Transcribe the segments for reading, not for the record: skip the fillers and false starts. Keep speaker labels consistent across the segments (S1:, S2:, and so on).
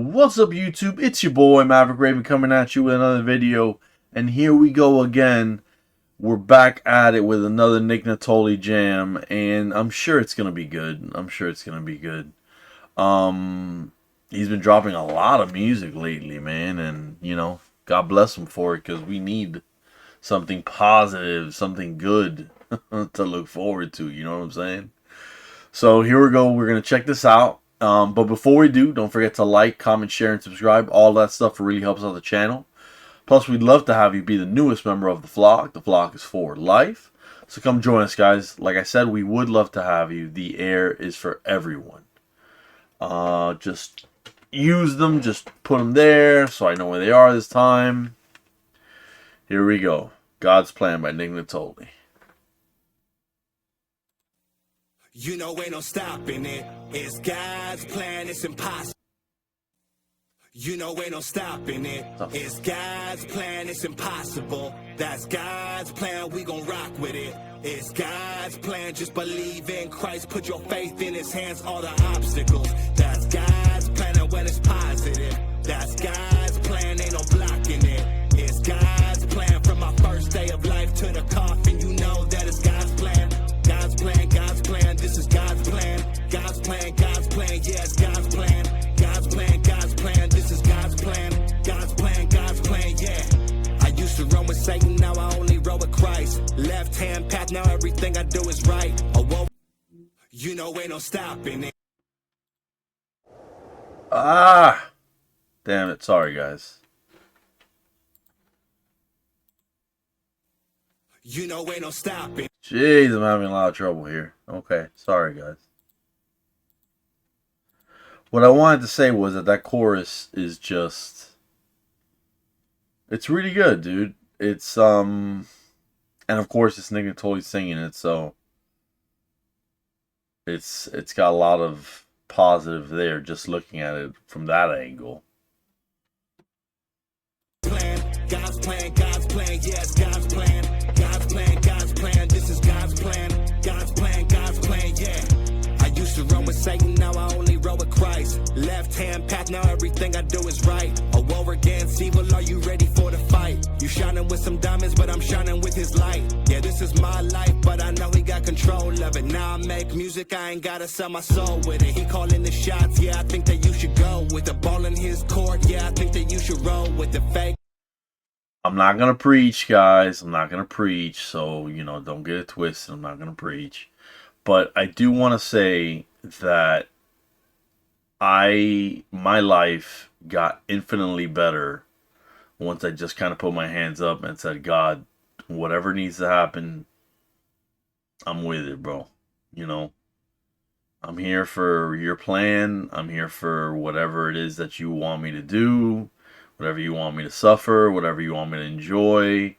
S1: What's up, YouTube? It's your boy Maverick Raven coming at you with another video, and here we go again. We're back at it with another Nittoli jam, and I'm sure it's gonna be good. He's been dropping a lot of music lately, man, and you know, God bless him for it, because we need something positive, something good to look forward to. You know what I'm saying? So here we go. We're gonna check this out. But before we do, don't forget to like, comment, share, and subscribe. All that stuff really helps out the channel. Plus, we'd love to have you be the newest member of the flock. The flock is for life. So come join us, guys. Like I said, we would love to have you. The air is for everyone. Just use them. Just put them there so I know where they are this time. Here we go. God's Plan by Nittoli.
S2: You know ain't no stopping it. It's God's plan, it's impossible. You know ain't no stopping it. It's God's plan, it's impossible. That's God's plan, we gon' rock with it. It's God's plan, just believe in Christ. Put your faith in his hands, all the obstacles. That's God's plan, and when it's positive. That's God's plan, ain't no blocking it. It's God's plan, from my first day of life to the coffin. You know that it's God's plan. God's plan, God's plan, this is God's plan. God's plan, God's plan, yeah, it's God's plan. God's plan, God's plan, this is God's plan. God's plan, God's plan, yeah. I used to run with Satan, now I only roll with Christ. Left hand path, now everything I do is right. Oh, whoa. You know ain't no stopping it.
S1: Damn it, sorry guys.
S2: You know ain't no stopping.
S1: Jeez, I'm having a lot of trouble here. Okay, sorry guys. What I wanted to say was that chorus is just, it's really good, dude. It's and of course it's Nittoli singing it, so it's got a lot of positive there just looking at it from that angle.
S2: God's plan, God's plan, yes, God's plan. God's plan, God's plan, this is God's plan. God's plan, God's plan, yeah. I used to run with Satan, now I only roll with Christ. Left hand path, now everything I do is right. A war against evil, are you ready for the fight? You shining with some diamonds, but I'm shining with his light. Yeah, this is my life, but I know he got control of it. Now I make music, I ain't gotta sell my soul with it. He calling the shots, yeah, I think that you should go with the ball in his court. Yeah, I think that you should roll with the fake.
S1: I'm not going to preach, guys. I'm not going to preach. So, you know, don't get it twisted. I'm not going to preach. But I do want to say that my life got infinitely better once I just kind of put my hands up and said, God, whatever needs to happen, I'm with it, bro. You know, I'm here for your plan. I'm here for whatever it is that you want me to do. Whatever you want me to suffer, whatever you want me to enjoy.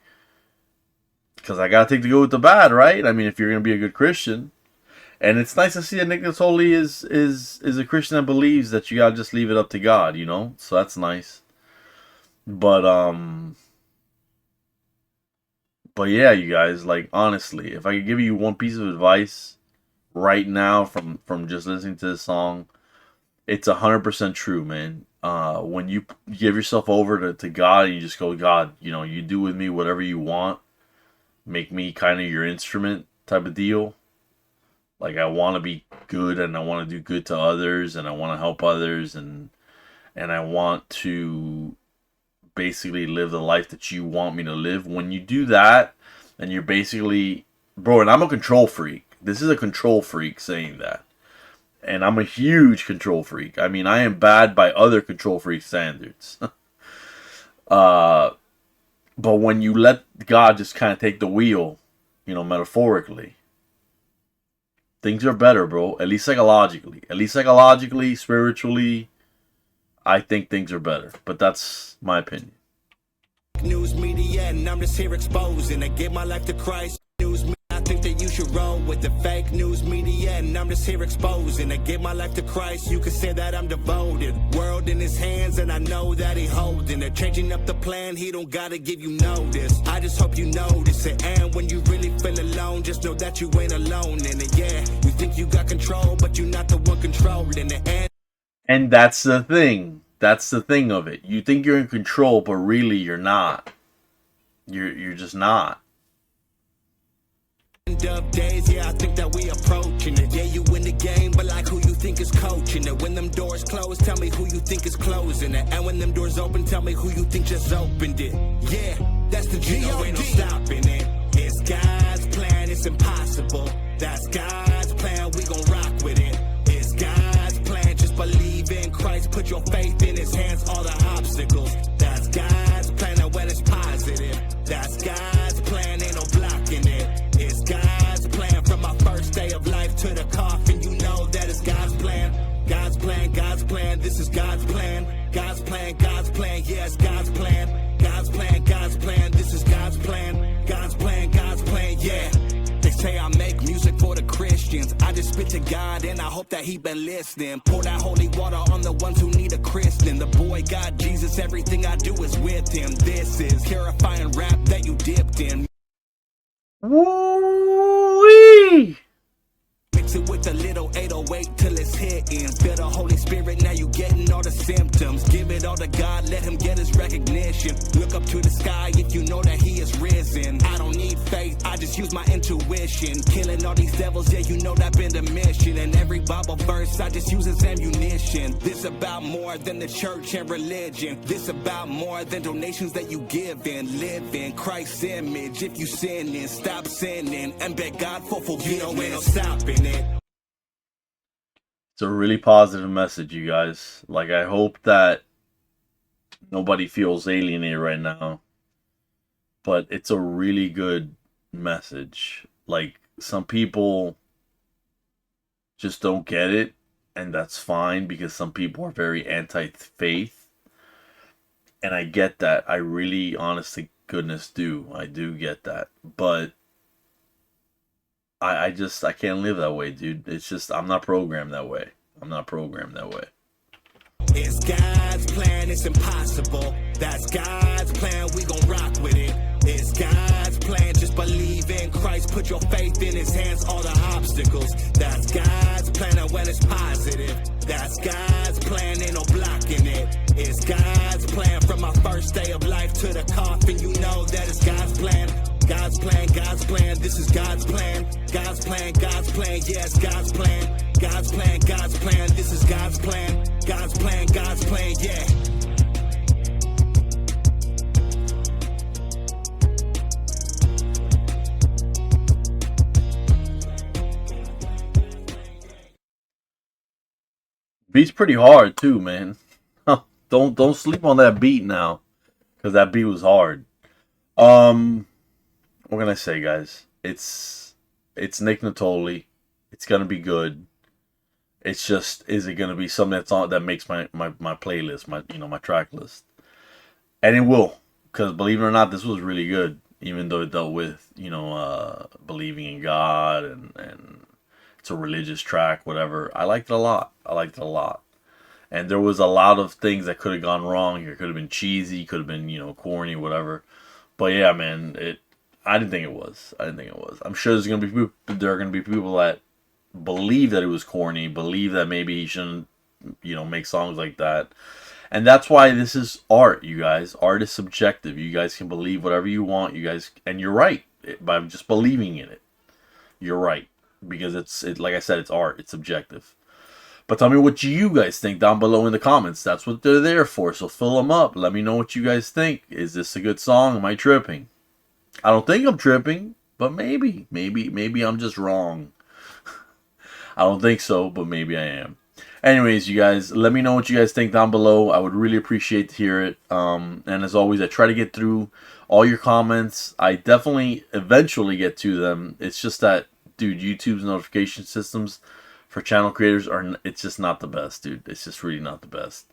S1: Because I gotta take the good with the bad, right? I mean, if you're gonna be a good Christian. And it's nice to see that Nittoli is a Christian that believes that you gotta just leave it up to God, you know? So that's nice. But yeah, you guys, like, honestly, if I could give you one piece of advice right now from just listening to this song, it's 100% true, man. When you give yourself over to God and you just go, God, you know, you do with me whatever you want. Make me kind of your instrument type of deal. Like, I want to be good and I want to do good to others and I want to help others and I want to basically live the life that you want me to live. When you do that and you're basically, bro, and I'm a control freak. This is a control freak saying that. And I'm a huge control freak. I mean, I am bad by other control freak standards. But when you let God just kind of take the wheel, you know, metaphorically, things are better, bro. At least psychologically. At least psychologically, spiritually, I think things are better. But that's my opinion.
S2: News media, and I'm just here exposing. I give my life to Christ. News media. I think that you should roll with the fake news media, and I'm just here exposing. I give my life to Christ, you can say that I'm devoted. World in his hands, and I know that he holding it. Changing up the plan, he don't gotta give you notice. I just hope you notice it, and when you really feel alone, just know that you ain't alone in it. Yeah, you think you got control, but you're not the one controlling it. And
S1: that's the thing. That's the thing of it. You think you're in control, but really you're not. You're just not.
S2: End of days, yeah, I think that we approaching it. Yeah, you win the game, but like who you think is coaching it. When them doors close, tell me who you think is closing it. And when them doors open, tell me who you think just opened it. Yeah, that's the G.O.D. You know, ain't no stopping it. It's God's plan, it's impossible. That's God's plan, we gon' rock with it. It's God's plan, just believe in Christ. Put your faith in his hands, all the obstacles. That's God's plan, and when it's positive. That's God's plan, ain't no blocking it. It's God's plan from my first day of life to the coffin. You know that it's God's plan. God's plan, God's plan. This is God's plan. God's plan, God's plan. Yeah, it's God's plan. God's plan, God's plan. This is God's plan. God's plan, God's plan. Yeah. They say I make music for the Christians. I just spit to God and I hope that he been listening. Pour that holy water on the ones who need a Christian. The boy got Jesus, everything I do is with him. This is purifying rap that you dipped in.
S1: Woo-wee!
S2: Mix it with a little 808 till it's hitting. Feel the Holy Spirit, now you getting all the symptoms. Give it all to God, let him get his recognition. Look up to the sky if you know that he is risen. I don't need faith, I just use my intuition. Killing all these devils, yeah, you know that been the mission. And every Bible verse, I just use as ammunition. This about more than the church and religion. This about more than donations that you give in. Live in Christ's image. If you sinning, stop sinning and beg God for forgiveness. You know, ain't no stopping it.
S1: It's a really positive message, you guys. Like, I hope that nobody feels alienated right now. But it's a really good message. Like, some people just don't get it. And that's fine, because some people are very anti-faith. And I get that. I really, honest to goodness, do. I do get that. But I can't live that way, dude. It's just, I'm not programmed that way. I'm not programmed that way.
S2: It's God's plan, it's impossible. That's God's plan, we gon' rock with it. It's God's plan, just believe in Christ. Put your faith in his hands, all the obstacles. That's God's plan, and when it's positive. That's God's plan, ain't no blocking it. It's God's plan from my first day of life to the coffin. You know that it's God's plan. God's plan, God's plan, this is God's plan. God's plan, God's plan, yeah, it's God's plan. God's plan, God's plan, this is God's plan. God's plan, God's plan, yeah.
S1: Beat's pretty hard too, man. Don't sleep on that beat now, because that beat was hard. What can I say, guys? It's Nick Nittoli. It's gonna be good. It's just, is it gonna be something that's on that makes my playlist, my track list? And it will, because believe it or not, this was really good. Even though it dealt with believing in God and it's a religious track, whatever. I liked it a lot. And there was a lot of things that could have gone wrong here. Could have been cheesy, could have been corny, whatever. But yeah, man, I didn't think it was. I'm sure there are gonna be people that believe that it was corny, believe that maybe he shouldn't, make songs like that. And that's why this is art, you guys. Art is subjective. You guys can believe whatever you want, you guys, and you're right by just believing in it. You're right, because it's like I said, it's art. It's subjective. But tell me what you guys think down below in the comments. That's what they're there for. So fill them up. Let me know what you guys think. Is this a good song? Am I tripping? I don't think I'm tripping, but maybe I'm just wrong. I don't think so, but maybe I am. Anyways, you guys, let me know what you guys think down below. I would really appreciate to hear it. And as always, I try to get through all your comments. I definitely eventually get to them. It's just that, dude, YouTube's notification systems for channel creators it's just not the best, dude. It's just really not the best.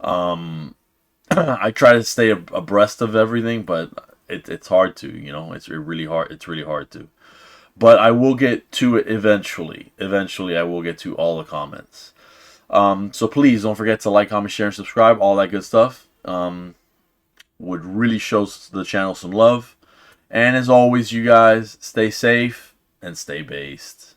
S1: I try to stay abreast of everything, but it's hard to, it's really hard to. But I will get to it eventually. Eventually, I will get to all the comments. So please don't forget to like, comment, share, and subscribe. All that good stuff. Would really show the channel some love. And as always, you guys, stay safe and stay based.